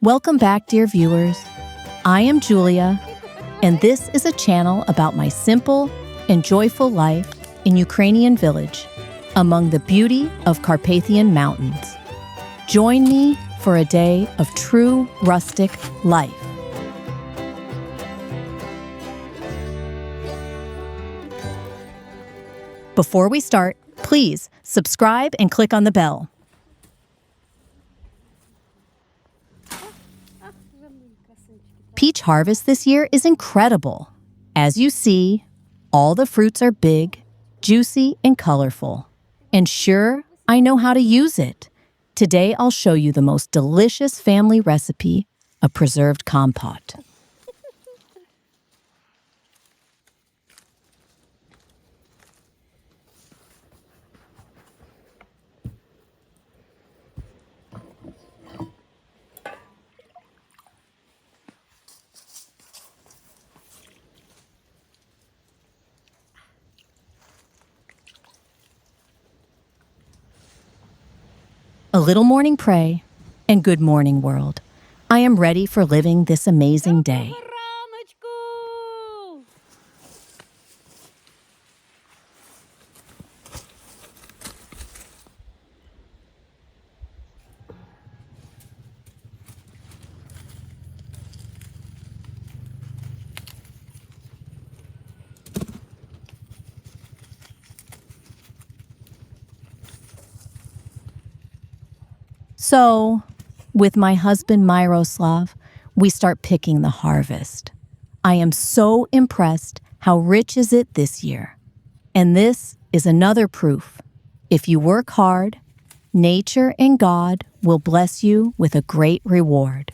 Welcome back, dear viewers. I am Julia, and this is a channel about my simple and joyful life in Ukrainian village among the beauty of Carpathian mountains. Join me for a day of true rustic life. Before we start, please subscribe and click on the bell. Peach harvest this year is incredible. As you see, all the fruits are big, juicy, and colorful. And sure, I know how to use it. Today, I'll show you the most delicious family recipe of preserved compote. A little morning pray, and good morning, world. I am ready for living this amazing day. So, with my husband Myroslav, we start picking the harvest. I am so impressed how rich is it this year. And this is another proof. If you work hard, nature and God will bless you with a great reward.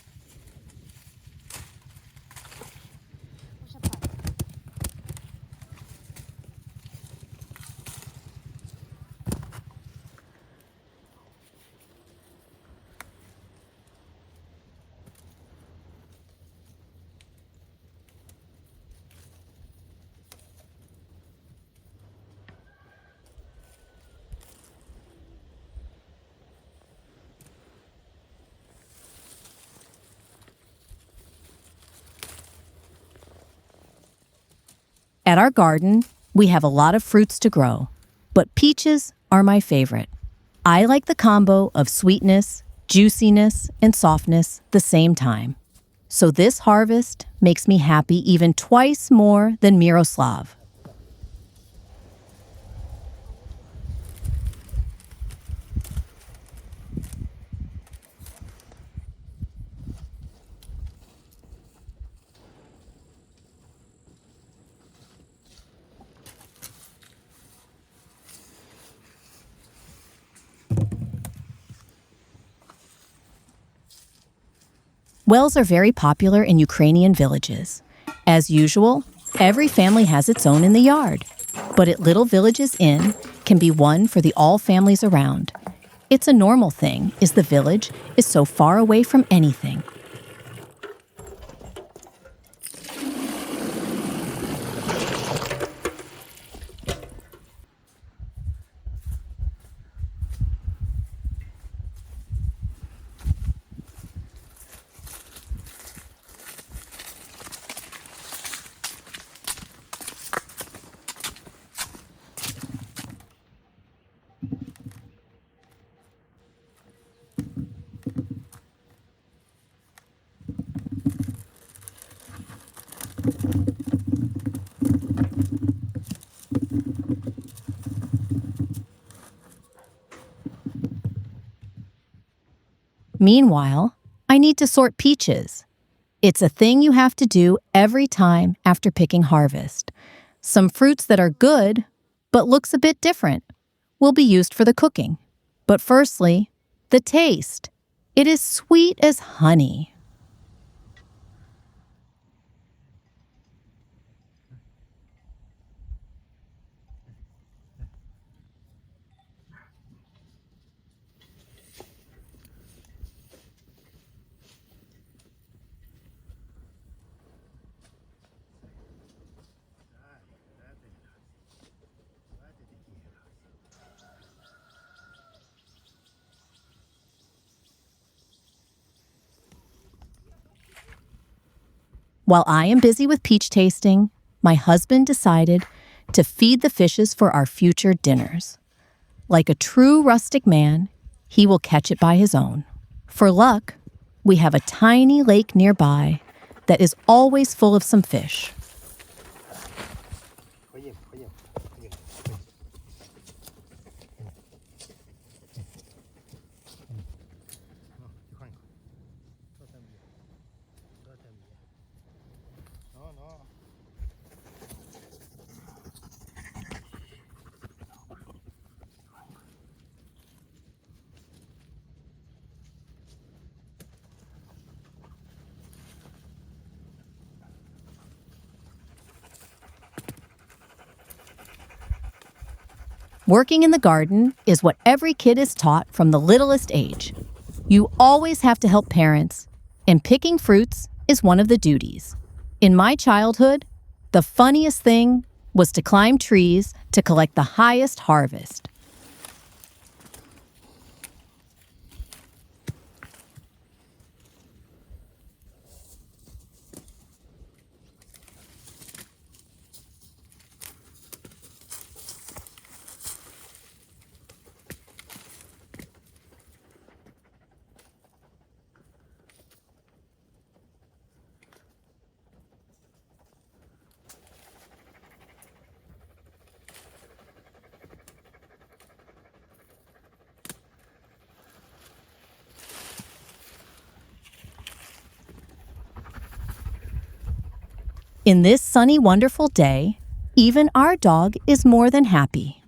At our garden, we have a lot of fruits to grow, but peaches are my favorite. I like the combo of sweetness, juiciness, and softness the same time. So this harvest makes me happy even twice more than Miroslav. Wells are very popular in Ukrainian villages. As usual, every family has its own in the yard. But at Little Villages Inn can be one for the all families around. It's a normal thing, as the village is so far away from anything. Meanwhile, I need to sort peaches. It's a thing you have to do every time after picking harvest. Some fruits that are good, but looks a bit different, will be used for the cooking. But firstly, the taste. It is sweet as honey. While I am busy with peach tasting, my husband decided to feed the fishes for our future dinners. Like a true rustic man, he will catch it by his own. For luck, we have a tiny lake nearby that is always full of some fish. Working in the garden is what every kid is taught from the littlest age. You always have to help parents, and picking fruits is one of the duties. In my childhood, the funniest thing was to climb trees to collect the highest harvest. In this sunny, wonderful day, even our dog is more than happy.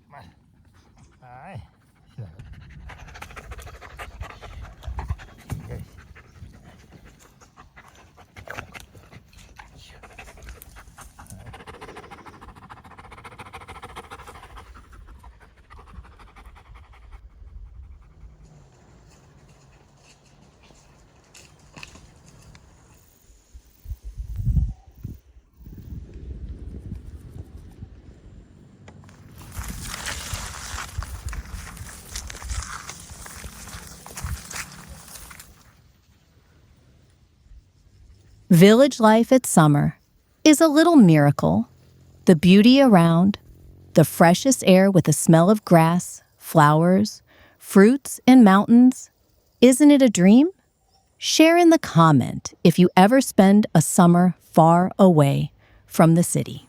Village life at summer is a little miracle. The beauty around, the freshest air with the smell of grass, flowers, fruits, and mountains. Isn't it a dream? Share in the comment if you ever spend a summer far away from the city.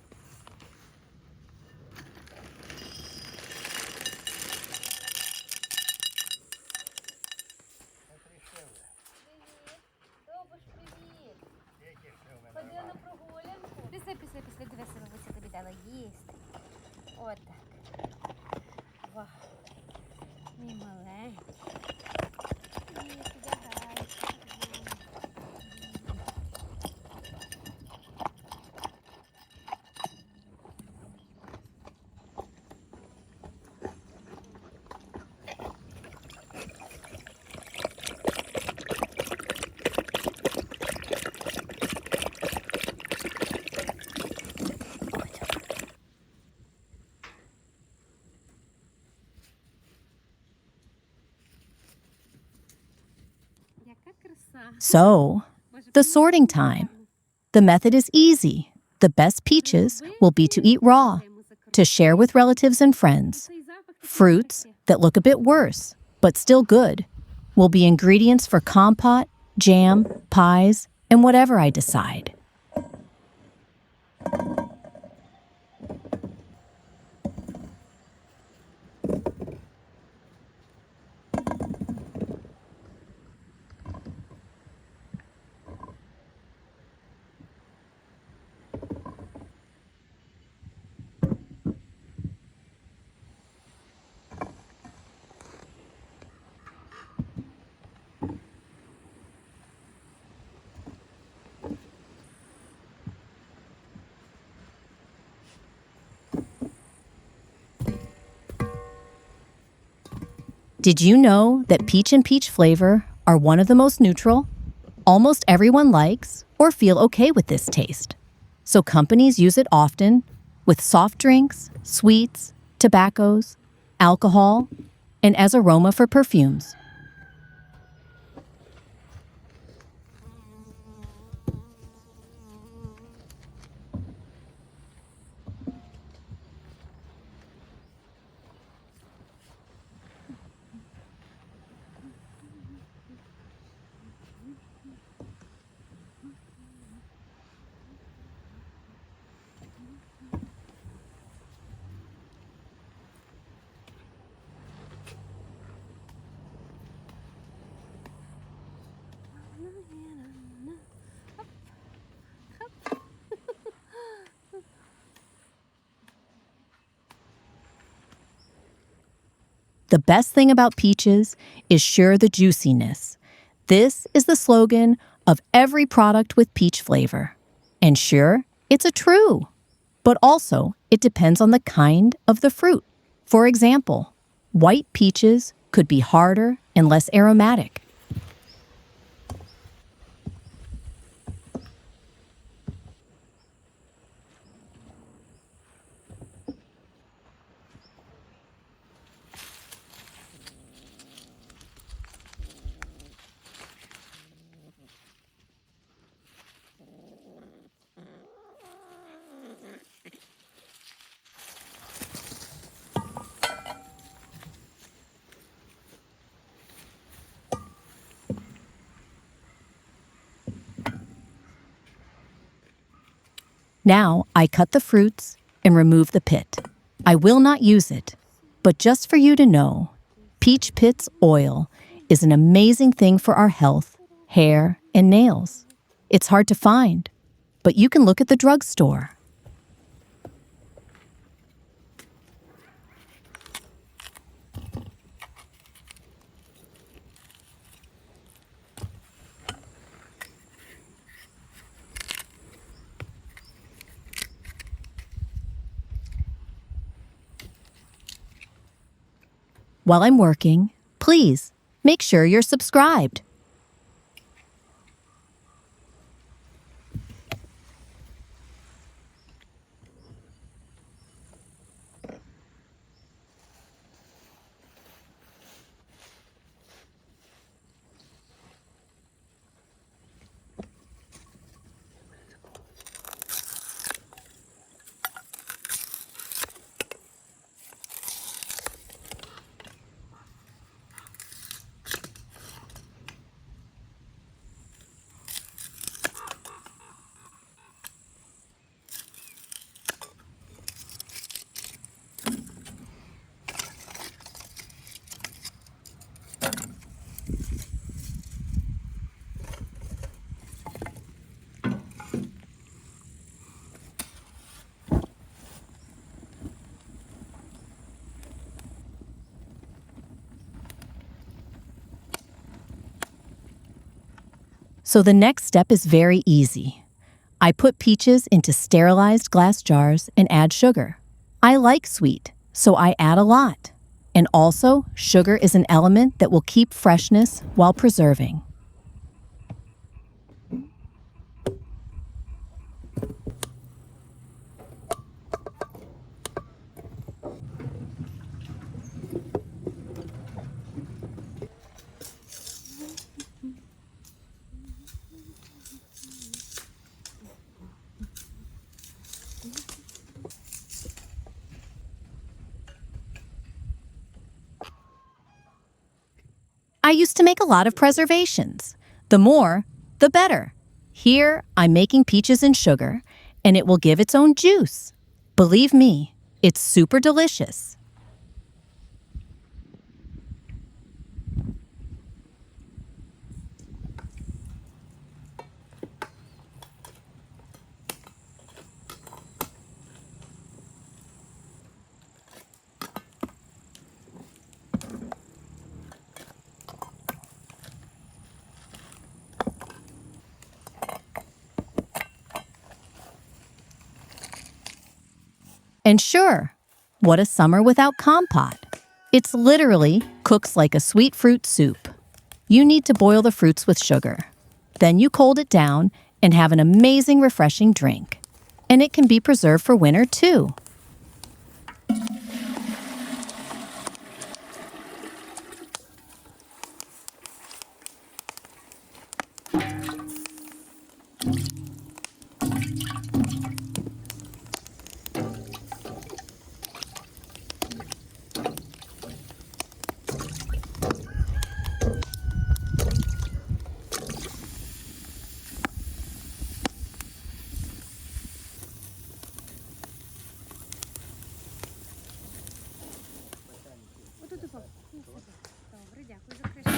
Після дивися, бабуся тобі дала їсти. От так. Вау. Мій маленький. Ні, підягай. So, the sorting time. The method is easy. The best peaches will be to eat raw, to share with relatives and friends. Fruits that look a bit worse, but still good, will be ingredients for compote, jam, pies, and whatever I decide. Did you know that peach and peach flavor are one of the most neutral? Almost everyone likes or feel okay with this taste. So companies use it often with soft drinks, sweets, tobaccos, alcohol, and as aroma for perfumes. The best thing about peaches is sure the juiciness. This is the slogan of every product with peach flavor. And sure, it's a true. But also, it depends on the kind of the fruit. For example, white peaches could be harder and less aromatic. Now I cut the fruits and remove the pit. I will not use it, but just for you to know, peach pits oil is an amazing thing for our health, hair, and nails. It's hard to find, but you can look at the drugstore. While I'm working, please make sure you're subscribed. So the next step is very easy. I put peaches into sterilized glass jars and add sugar. I like sweet, so I add a lot. And also, sugar is an element that will keep freshness while preserving. I used to make a lot of preservations. The more, the better. Here, I'm making peaches and sugar, and it will give its own juice. Believe me, it's super delicious. And sure, what a summer without Compote. It's literally cooks like a sweet fruit soup. You need to boil the fruits with sugar. Then you cold it down and have an amazing refreshing drink. And it can be preserved for winter too. Добре, дякую за кришку.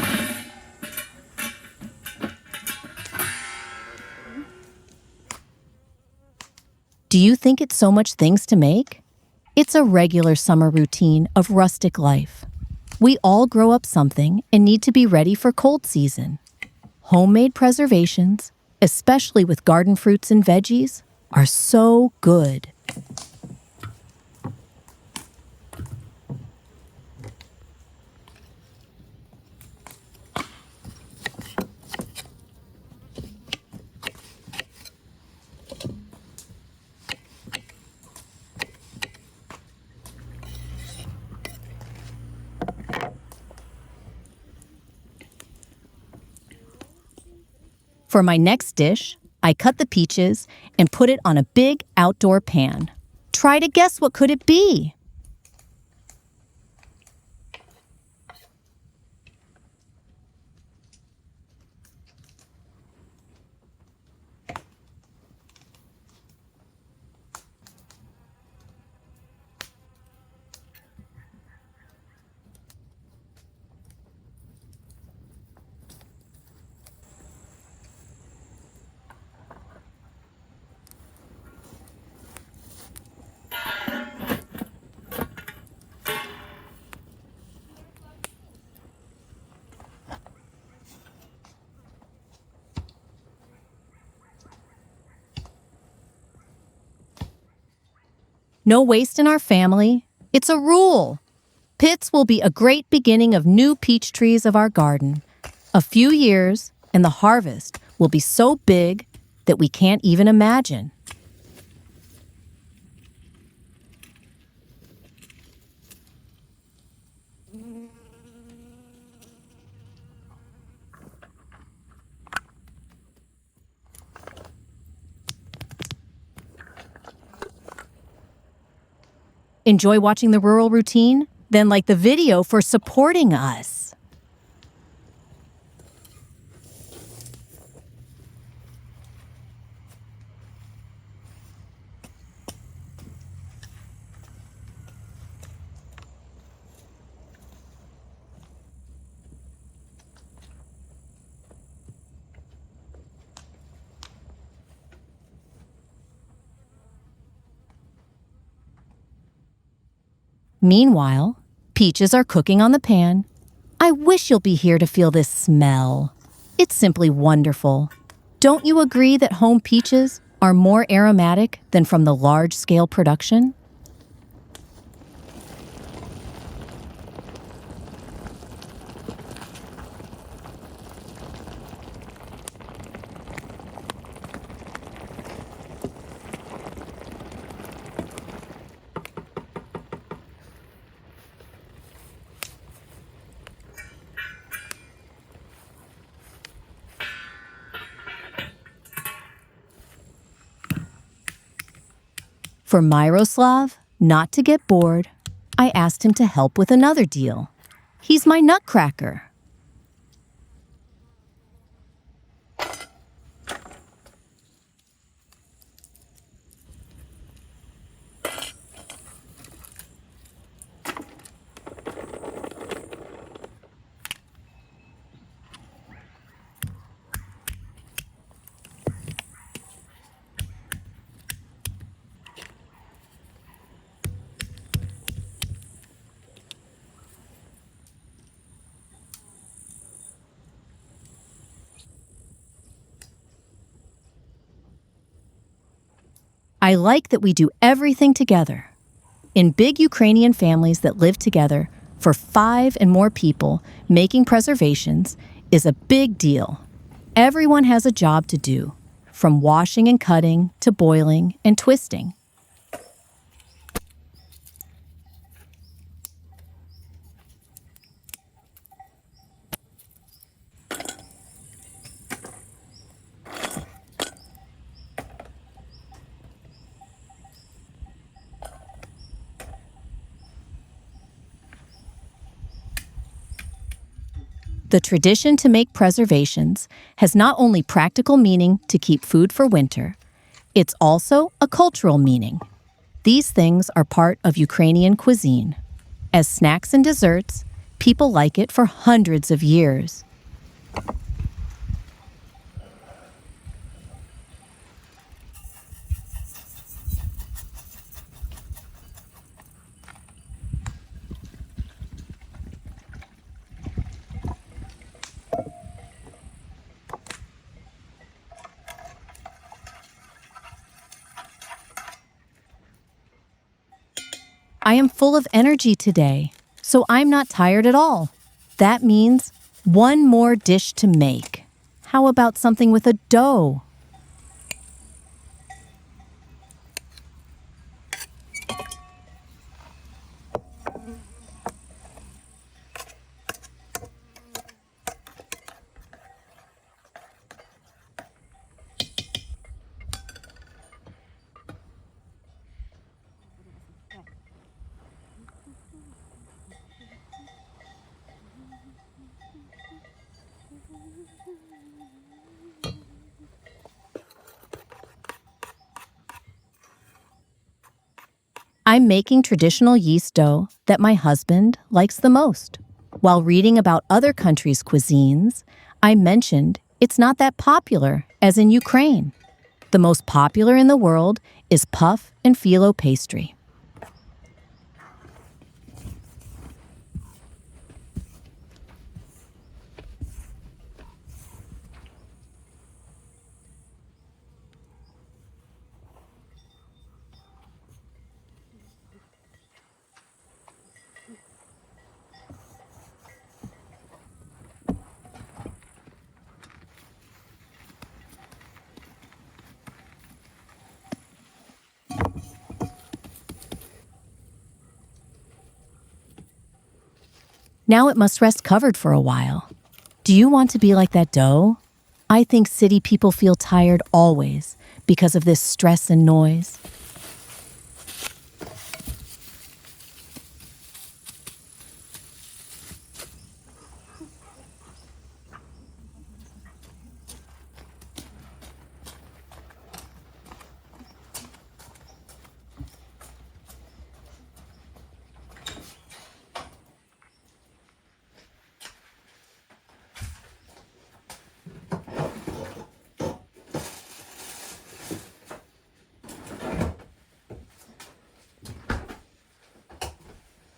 Do you think it's so much things to make? It's a regular summer routine of rustic life. We all grow up something and need to be ready for cold season. Homemade preservations, especially with garden fruits and veggies, are so good. For my next dish, I cut the peaches and put it on a big outdoor pan. Try to guess what could it be? No waste in our family. It's a rule. Pits will be a great beginning of new peach trees of our garden. A few years, and the harvest will be so big that we can't even imagine. Enjoy watching the rural routine? Then like the video for supporting us. Meanwhile, peaches are cooking on the pan. I wish you'll be here to feel this smell. It's simply wonderful. Don't you agree that home peaches are more aromatic than from the large-scale production? For Myroslav not to get bored, I asked him to help with another deal. He's my nutcracker. I like that we do everything together. In big Ukrainian families that live together, for 5 and more people, making preservations is a big deal. Everyone has a job to do, from washing and cutting to boiling and twisting. The tradition to make preservations has not only practical meaning to keep food for winter, it's also a cultural meaning. These things are part of Ukrainian cuisine. As snacks and desserts, people like it for hundreds of years. I am full of energy today, so I'm not tired at all. That means one more dish to make. How about something with a dough? I'm making traditional yeast dough that my husband likes the most. While reading about other countries' cuisines, I mentioned it's not that popular as in Ukraine. The most popular in the world is puff and phyllo pastry. Now it must rest covered for a while. Do you want to be like that dough? I think city people feel tired always because of this stress and noise.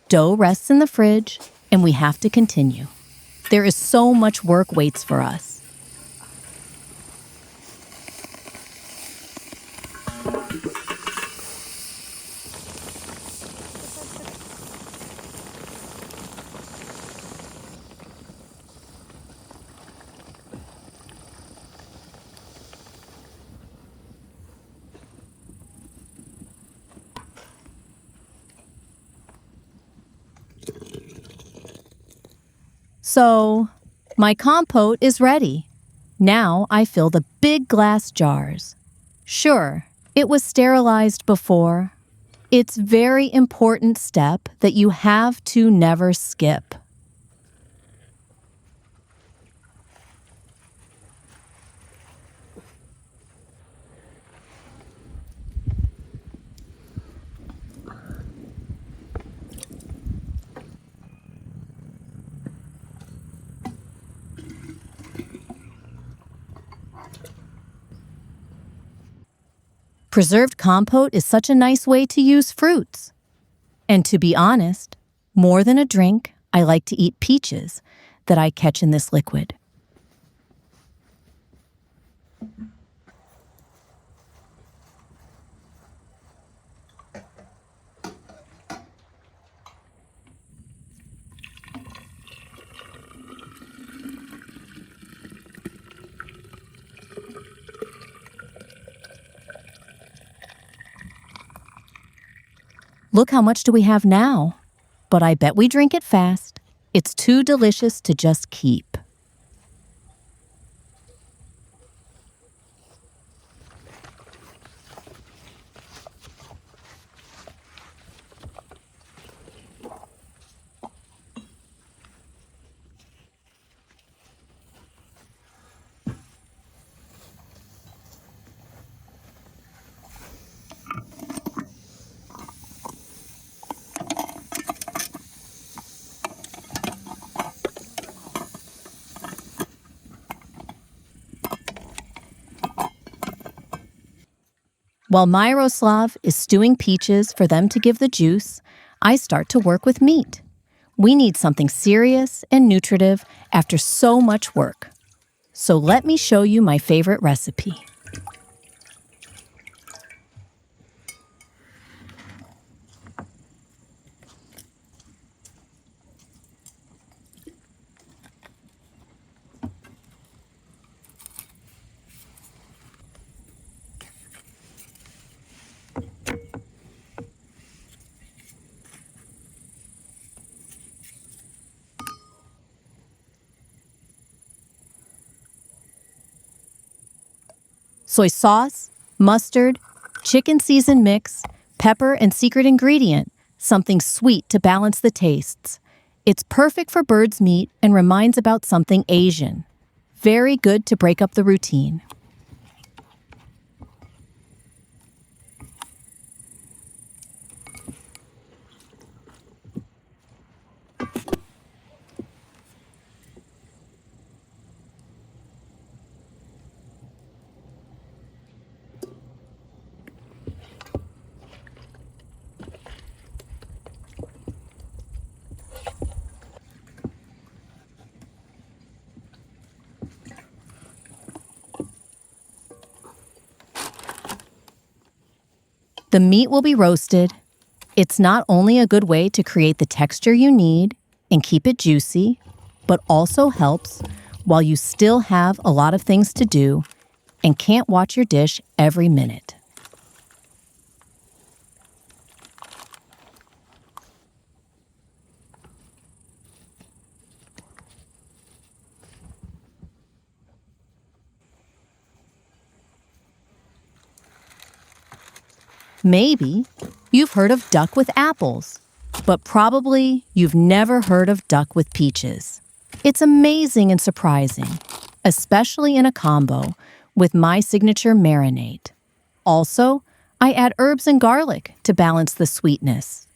Dough rests in the fridge, and we have to continue. There is so much work waits for us. So, my compote is ready. Now I fill the big glass jars. Sure, it was sterilized before. It's very important step that you have to never skip. Preserved compote is such a nice way to use fruits. And to be honest, more than a drink, I like to eat peaches that I catch in this liquid. Look how much do we have now? But I bet we drink it fast. It's too delicious to just keep. While Myroslav is stewing peaches for them to give the juice, I start to work with meat. We need something serious and nutritive after so much work. So let me show you my favorite recipe. Soy sauce, mustard, chicken season mix, pepper, and secret ingredient, something sweet to balance the tastes. It's perfect for bird's meat and reminds about something Asian. Very good to break up the routine. The meat will be roasted. It's not only a good way to create the texture you need and keep it juicy, but also helps while you still have a lot of things to do and can't watch your dish every minute. Maybe you've heard of duck with apples, but probably you've never heard of duck with peaches. It's amazing and surprising, especially in a combo with my signature marinade. Also, I add herbs and garlic to balance the sweetness.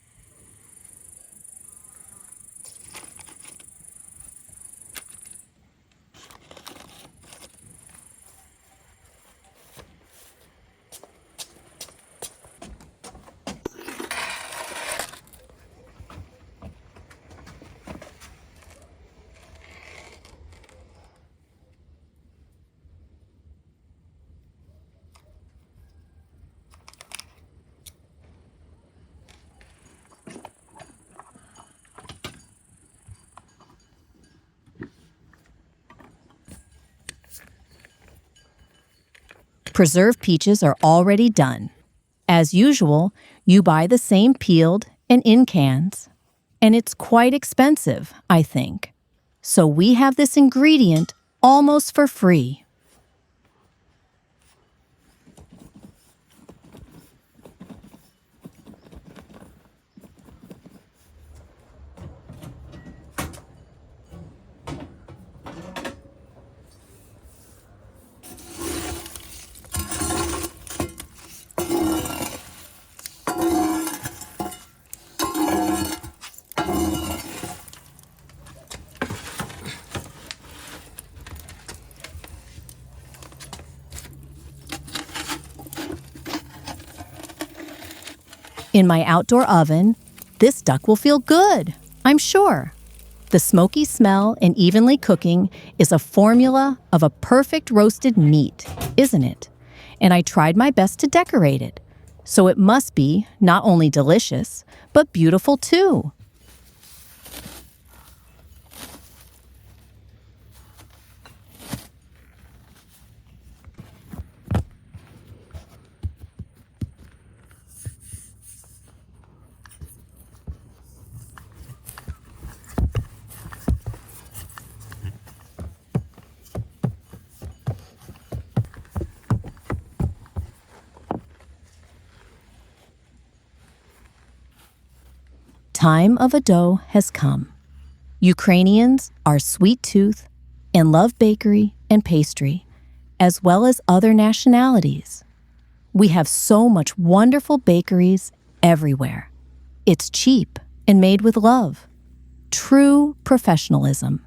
Preserved peaches are already done. As usual, you buy the same peeled and in cans, and it's quite expensive, I think. So we have this ingredient almost for free. In my outdoor oven, this duck will feel good, I'm sure. The smoky smell and evenly cooking is a formula of a perfect roasted meat, isn't it? And I tried my best to decorate it, so it must be not only delicious, but beautiful too. Time of a dough has come. Ukrainians are sweet tooth and love bakery and pastry, as well as other nationalities. We have so much wonderful bakeries everywhere. It's cheap and made with love. True professionalism.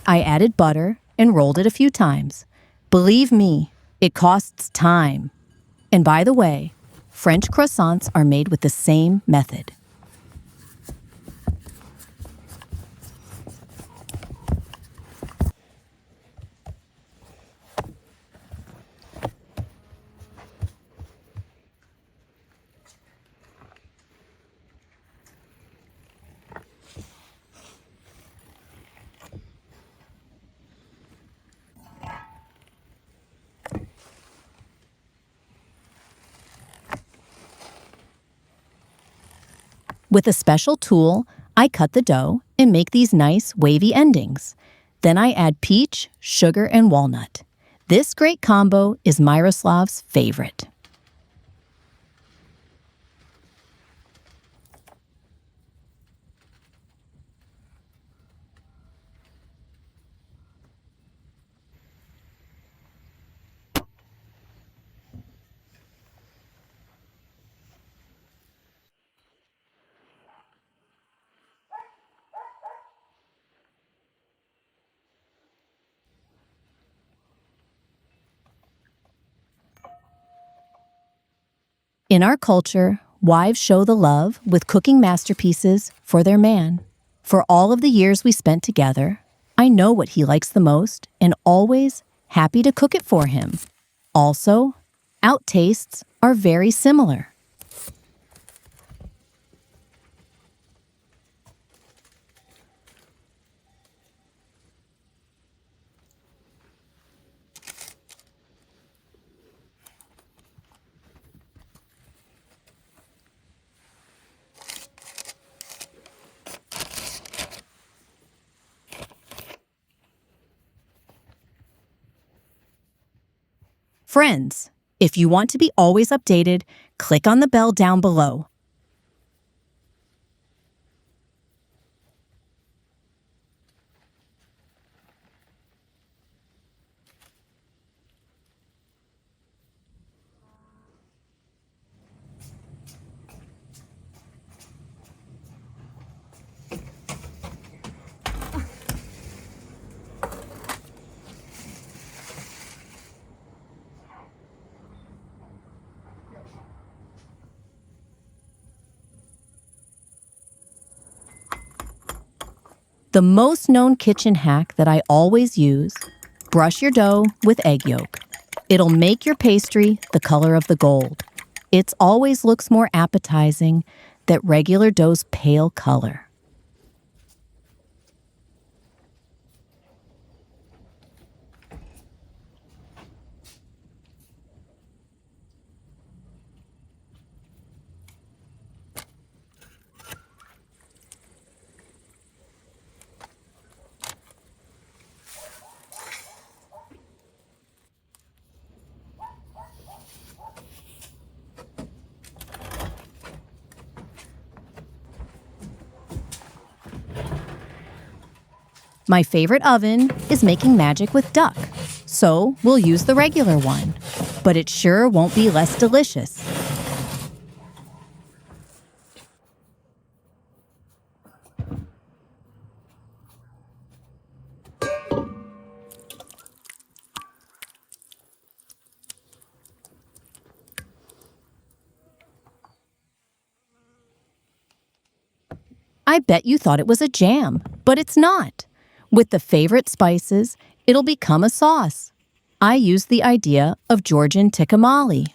I added butter and rolled it a few times. Believe me, it costs time. And by the way, French croissants are made with the same method. With a special tool, I cut the dough and make these nice wavy endings. Then I add peach, sugar, and walnut. This great combo is Miroslav's favorite. In our culture, wives show the love with cooking masterpieces for their man. For all of the years we spent together, I know what he likes the most and always happy to cook it for him. Also, out tastes are very similar. Friends, if you want to be always updated, click on the bell down below. The most known kitchen hack that I always use, brush your dough with egg yolk. It'll make your pastry the color of the gold. It always looks more appetizing than regular dough's pale color. My favorite oven is making magic with duck, so we'll use the regular one, but it sure won't be less delicious. I bet you thought it was a jam, but it's not. With the favorite spices, it'll become a sauce. I use the idea of Georgian tikkamali,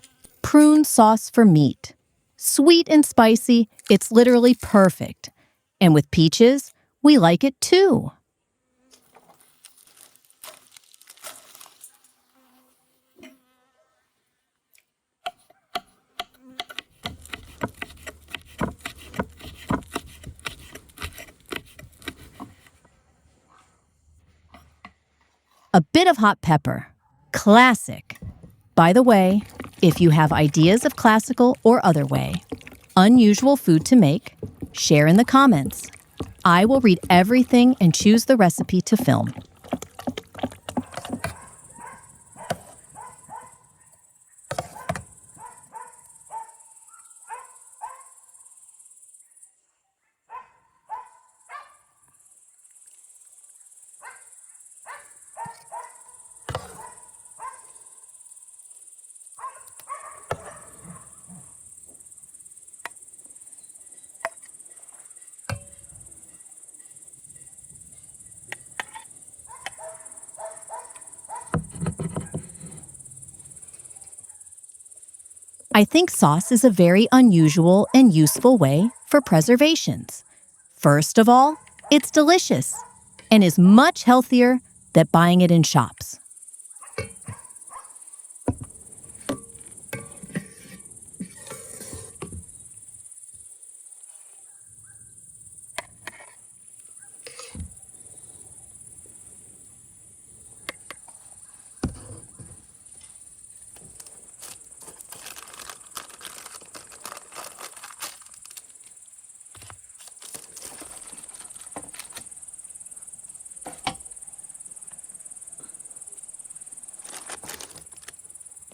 prune sauce for meat. Sweet and spicy, it's literally perfect. And with peaches, we like it too. A bit of hot pepper. Classic. By the way, if you have ideas of classical or other way, unusual food to make, share in the comments. I will read everything and choose the recipe to film. I think sauce is a very unusual and useful way for preservations. First of all, it's delicious and is much healthier than buying it in shops.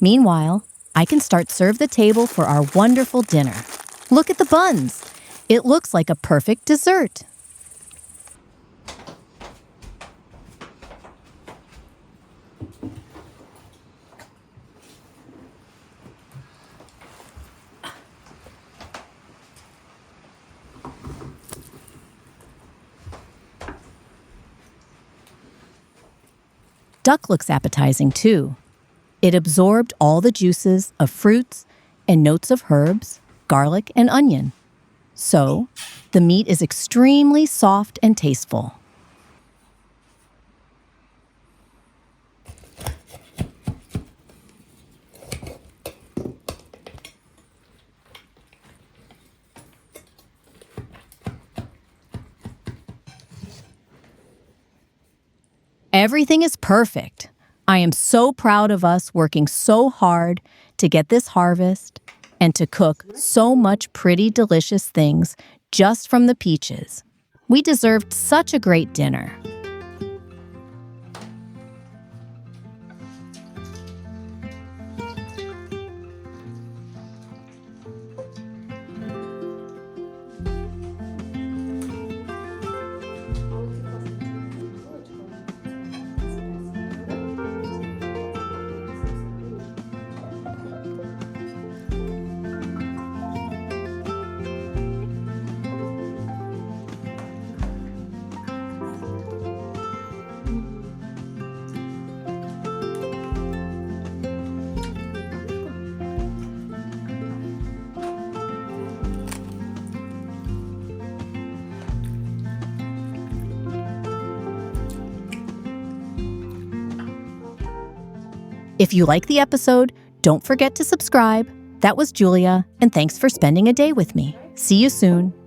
Meanwhile, I can start serve the table for our wonderful dinner. Look at the buns. It looks like a perfect dessert. Duck looks appetizing too. It absorbed all the juices of fruits and notes of herbs, garlic, and onion. So, the meat is extremely soft and tasteful. Everything is perfect. I am so proud of us working so hard to get this harvest and to cook so much pretty delicious things just from the peaches. We deserved such a great dinner. If you like the episode, don't forget to subscribe. That was Julia, and thanks for spending a day with me. See you soon.